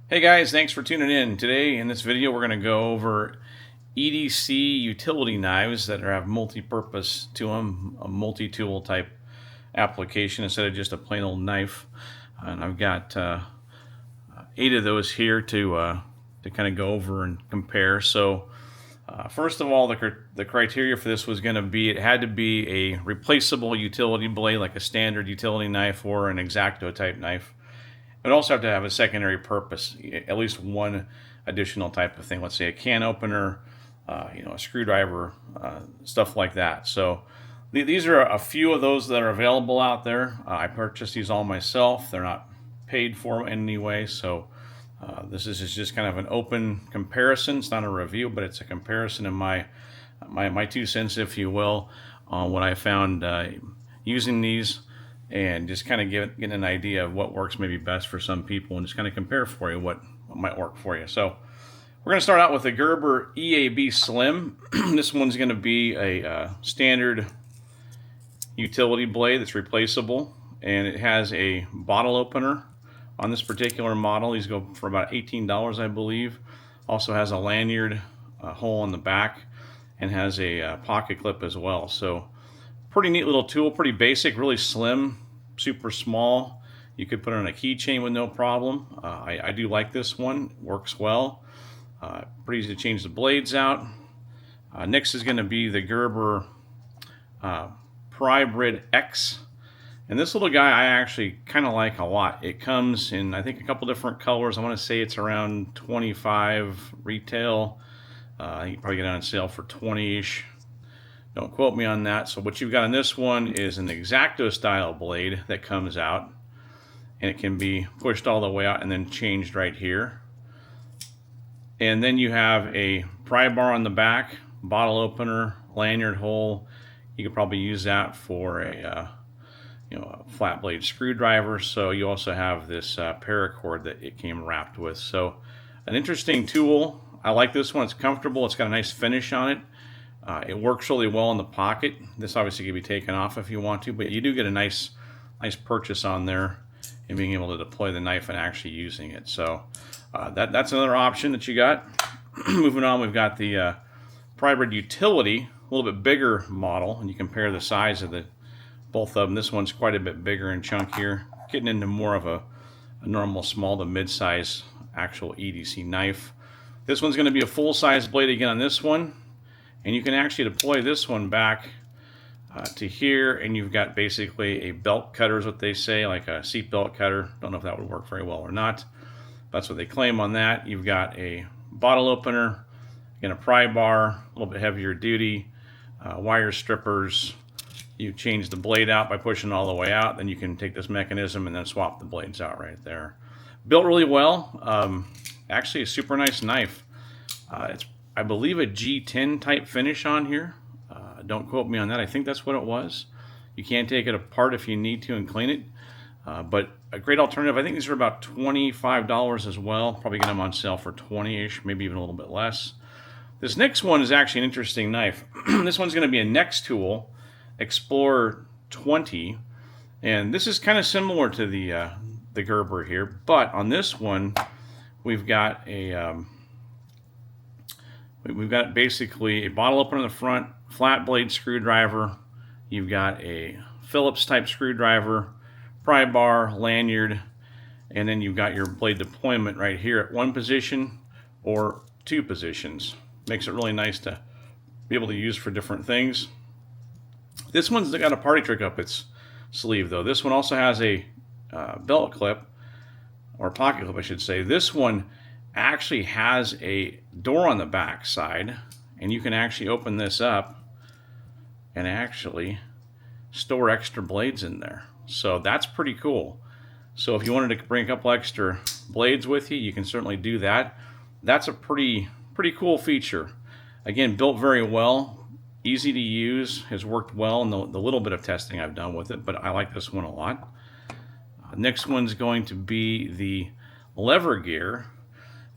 Hey guys, thanks for tuning in. Today in this video we're going to go over EDC utility knives that have multi-purpose to them, a multi-tool type application instead of just a plain old knife. And I've got 8 of those here to kind of go over and compare. So first of all, the criteria for this was going to be it had to be a replaceable utility blade like a standard utility knife or an X-Acto type knife. It would also have to have a secondary purpose, at least one additional type of thing. Let's say a can opener, a screwdriver, stuff like that. So these are a few of those that are available out there. I purchased these all myself. They're not paid for in any way. So this is just kind of an open comparison. It's not a review, but it's a comparison in my 2 cents, if you will, on what I found using these, and just kind of getting an idea of what works maybe best for some people, and just kind of compare for you what might work for you. So we're going to start out with the Gerber EAB Slim. This one's going to be a standard utility blade that's replaceable, and it has a bottle opener on this particular model. These go for about $18, I believe. Also has a lanyard hole in the back and has a pocket clip as well. So pretty neat little tool, pretty basic, really slim, super small. You could put it on a keychain with no problem. I do like this one, works well. Pretty easy to change the blades out. Next is going to be the Gerber Prybrid X. And this little guy I actually kind of like a lot. It comes in, I think, a couple different colors. I want to say it's around 25 retail. You can probably get it on sale for 20-ish. Don't quote me on that. So what you've got on this one is an X-Acto style blade that comes out, and it can be pushed all the way out and then changed right here. And then you have a pry bar on the back, bottle opener, lanyard hole. You could probably use that for a flat blade screwdriver. So you also have this paracord that it came wrapped with. So an interesting tool. I like this one. It's comfortable. It's got a nice finish on it. It works really well in the pocket. This obviously can be taken off if you want to, but you do get a nice purchase on there and being able to deploy the knife and actually using it. So that's another option that you got. Moving on, we've got the Prybrid Utility, a little bit bigger model, and you compare the size of both of them. This one's quite a bit bigger and chunkier, getting into more of a normal small to mid-size actual EDC knife. This one's going to be a full-size blade again on this one. And you can actually deploy this one back to here, and you've got basically a belt cutter is what they say, like a seat belt cutter. Don't know if that would work very well or not. That's what they claim on that. You've got a bottle opener, again a pry bar, a little bit heavier duty, wire strippers. You change the blade out by pushing all the way out. Then you can take this mechanism and then swap the blades out right there. Built really well. Actually a super nice knife. It's I believe a G10 type finish on here. Don't quote me on that. I think that's what it was. You can take it apart if you need to and clean it. But a great alternative. I think these are about $25 as well. Probably get them on sale for 20-ish, maybe even a little bit less. This next one is actually an interesting knife. This one's going to be a Next Tool Explorer 20. And this is kind of similar to the Gerber here. But on this one, we've got We've got basically a bottle opener in the front, flat blade screwdriver. You've got a Phillips type screwdriver, pry bar, lanyard, and then you've got your blade deployment right here at one position or 2 positions. Makes it really nice to be able to use for different things. This one's got a party trick up its sleeve though. This one also has a belt clip, or pocket clip I should say. This one actually has a door on the back side, and you can actually open this up and actually store extra blades in there. So that's pretty cool. So if you wanted to bring a couple extra blades with you, you can certainly do that. That's a pretty cool feature. Again, built very well, easy to use, has worked well in the little bit of testing I've done with it, but I like this one a lot. Next one's going to be the lever gear.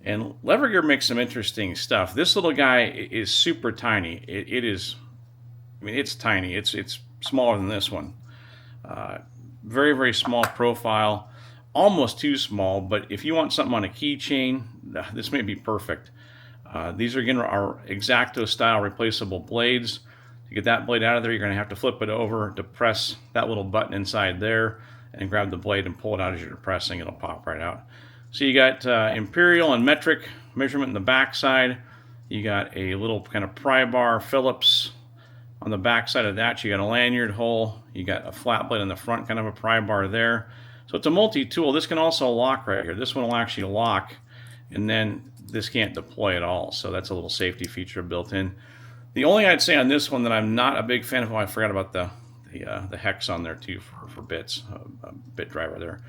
And lever gear makes some interesting stuff. This little guy is super tiny. It's tiny. It's smaller than this one. Very, very small profile. almost too small, but if you want something on a keychain, this may be perfect. These are, again, our X-Acto style replaceable blades. To get that blade out of there, you're going to have to flip it over to press that little button inside there and grab the blade and pull it out as you're pressing. It'll pop right out. So you got imperial and metric measurement in the back side. You got a little kind of pry bar Phillips on the back side of that. You got a lanyard hole. You got a flat blade in the front, kind of a pry bar there. So it's a multi-tool. This can also lock right here. This one will actually lock, and then this can't deploy at all. So that's a little safety feature built in. The only I'd say on this one that I'm not a big fan of, I forgot about the hex on there too for bits, bit driver there,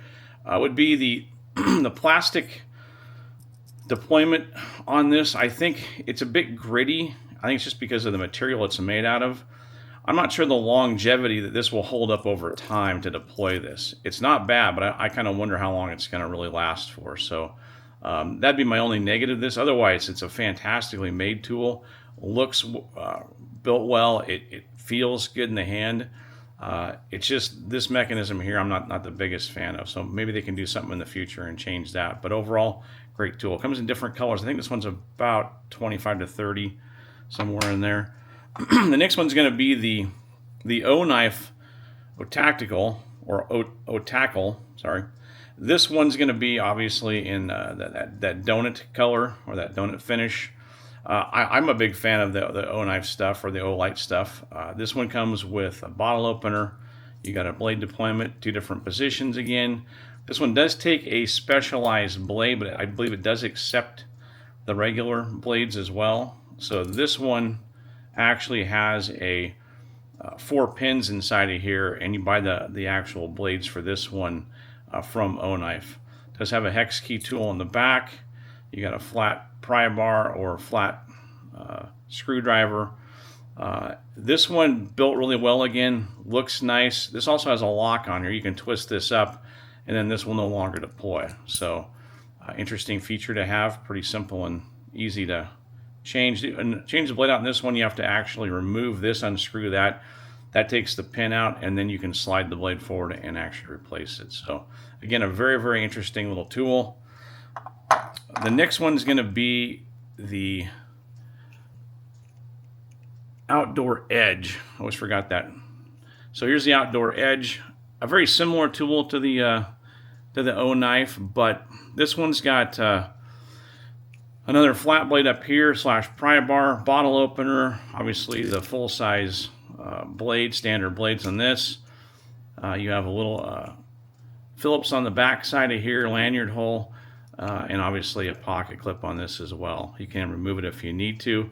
would be the the plastic deployment on this. I think it's a bit gritty. I think it's just because of the material it's made out of. I'm not sure the longevity that this will hold up over time to deploy this. It's not bad, but I kind of wonder how long it's going to really last for. So that'd be my only negative to this. Otherwise, it's a fantastically made tool. Looks built well. It feels good in the hand. It's just this mechanism here I'm not the biggest fan of. So maybe they can do something in the future and change that. But overall, great tool. It comes in different colors. I think this one's about 25 to 30, somewhere in there. The next one's going to be the Oknife Otacle, or Otacle, sorry. This one's going to be obviously in that donut color, or that donut finish. I'm a big fan of the Oknife stuff, or the Olight stuff. This one comes with a bottle opener. You got a blade deployment, 2 different positions again. This one does take a specialized blade, but I believe it does accept the regular blades as well. So this one actually has a 4 pins inside of here, and you buy the actual blades for this one from Oknife. It does have a hex key tool in the back. You got a flat pry bar or flat screwdriver. This one built really well again, looks nice. This also has a lock on here. You can twist this up, and then this will no longer deploy. So interesting feature to have, pretty simple and easy to change the blade out. In this one, you have to actually remove this, unscrew that. That takes the pin out, and then you can slide the blade forward and actually replace it. So again, a very, very interesting little tool. The next one's going to be the Outdoor Edge. I always forgot that. So here's the Outdoor Edge, a very similar tool to the Oknife, but this one's got another flat blade up here / pry bar, bottle opener, obviously the full-size blade, standard blades on this. You have a little Phillips on the back side of here, lanyard hole, and obviously a pocket clip on this as well. You can remove it if you need to.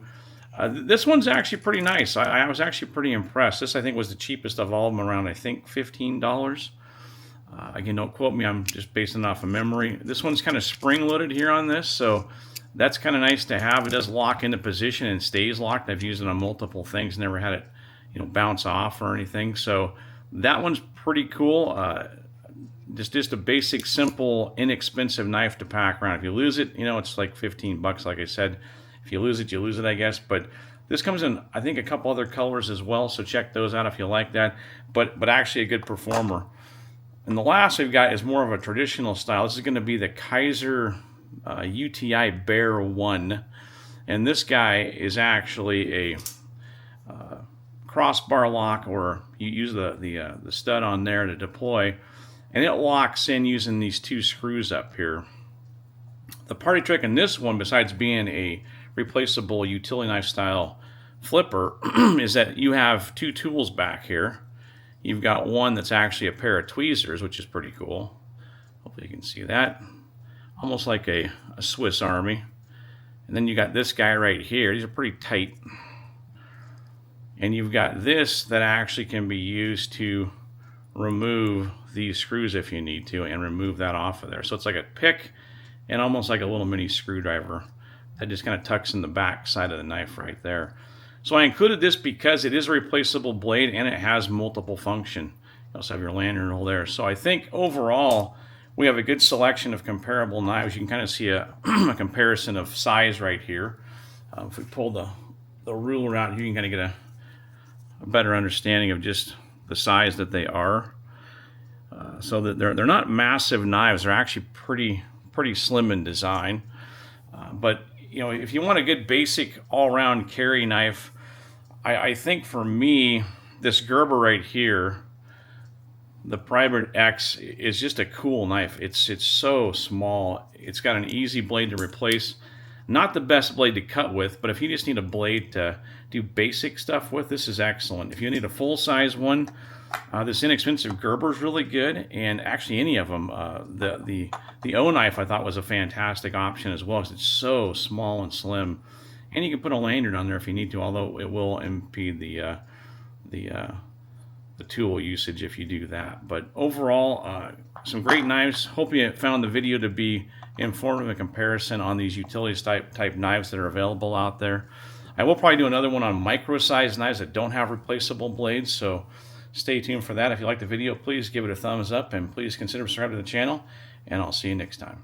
This one's actually pretty nice. I was actually pretty impressed. This, I think, was the cheapest of all of them, around, I think, $15. Again, don't quote me. I'm just basing it off of memory. This one's kind of spring-loaded here on this, so that's kind of nice to have. It does lock into position and stays locked. I've used it on multiple things, never had it, bounce off or anything. So that one's pretty cool. Just a basic, simple, inexpensive knife to pack around. If you lose it, it's like 15 bucks, like I said. If you lose it, you lose it, I guess. But this comes in, I think, a couple other colors as well, so check those out if you like that. But actually a good performer. And the last we've got is more of a traditional style. This is going to be the Kaiser UTI Bear 1. And this guy is actually a crossbar lock, or you use the stud on there to deploy. And it locks in using these 2 screws up here. The party trick in this one, besides being a replaceable utility knife style flipper, is that you have 2 tools back here. You've got one that's actually a pair of tweezers, which is pretty cool. Hopefully you can see that. Almost like a Swiss Army. And then you got this guy right here. These are pretty tight. And you've got this that actually can be used to remove these screws if you need to, and remove that off of there. So it's like a pick and almost like a little mini screwdriver that just kind of tucks in the back side of the knife right there. So I included this because it is a replaceable blade and it has multiple function. You also have your lanyard hole there. So I think overall we have a good selection of comparable knives. You can kind of see a comparison of size right here. If we pull the ruler out, you can kind of get a better understanding of just the size that they are. so that they're not massive knives. They're actually pretty slim in design. But you know, if you want a good basic all-round carry knife, I think for me, this Gerber right here, the Prybrid X, is just a cool knife. It's so small. It's got an easy blade to replace. Not the best blade to cut with, but if you just need a blade to do basic stuff with, this is excellent. If you need a full-size one, this inexpensive Gerber is really good, and actually any of them. The Oknife I thought was a fantastic option as well, because it's so small and slim, and you can put a lanyard on there if you need to, although it will impede the tool usage if you do that. But overall, some great knives. Hope you found the video to be informative in comparison on these utility type knives that are available out there. I will probably do another one on micro-sized knives that don't have replaceable blades, so stay tuned for that. If you like the video, please give it a thumbs up, and please consider subscribing to the channel, and I'll see you next time.